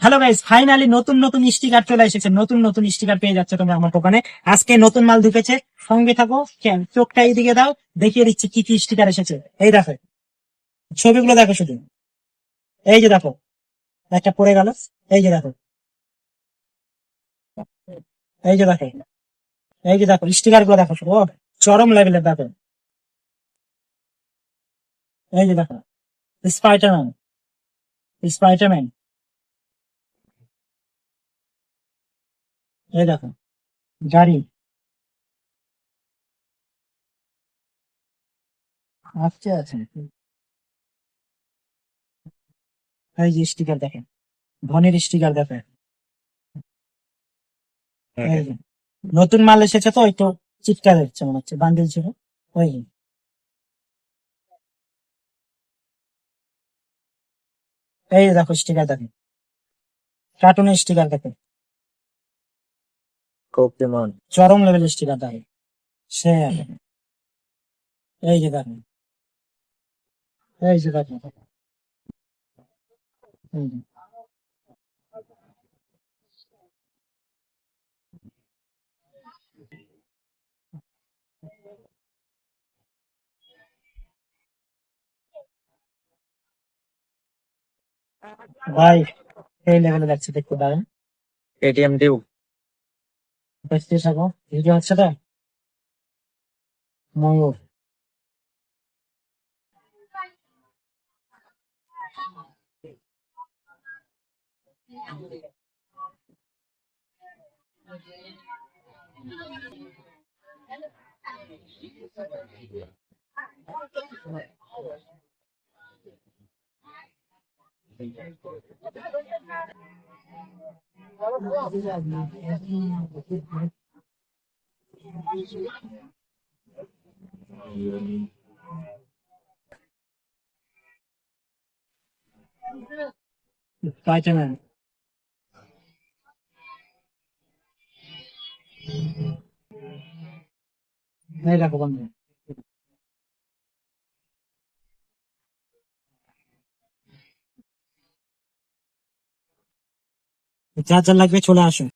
Hello guys, finally নতুন নতুন sticker চলে এসেছে। নতুন নতুন স্টিকার পেয়ে যাচ্ছে তোমরা আমার দোকানে। আজকে নতুন মাল ঢুকেছে, সঙ্গে থাকো। চোখটা এইদিকে দাও, দেখিয়ে দিচ্ছি কি কি স্টিকার এসেছে। এই দেখো, ছবিগুলো দেখো শুধু। এই যে দেখো, একটা পড়ে গেল। এই যে দেখো, এই যে দেখো, এই যে দেখো স্টিকার গুলো দেখো শুধু। ও, চরম লেভেলের দেখো। এই যে দেখো, স্পাইডারম্যান, স্পাইডারম্যান। এই দেখো, গাড়ি। আচ্ছা আচ্ছা, এই যে স্টিকার দেখেন, ধনের স্টিকার দেখেন। এই যে নতুন মাল এসেছে তো, ওই তো চিৎকার হচ্ছে মনে হচ্ছে, বান্ডিল ছিল ওই। এই যে দেখো স্টিকার দেখেন, কার্টুনের স্টিকার দেখেন। পোকেমন। চরম লেভেল স্টিকার দেখেন, সে আছে। এই যে দেখেন, এই যে দেখেন, এই যে। ভাই, এই লেভেলে যাচ্ছে, দেখতে পারেন। এটিএম ডিউ। দেখতে থাকো, ভিডিও হচ্ছে তো। ময়ূর। স্পাইডারম্যান। এই দেখো বন্ধু, যা যা লাগবে চলে আসো।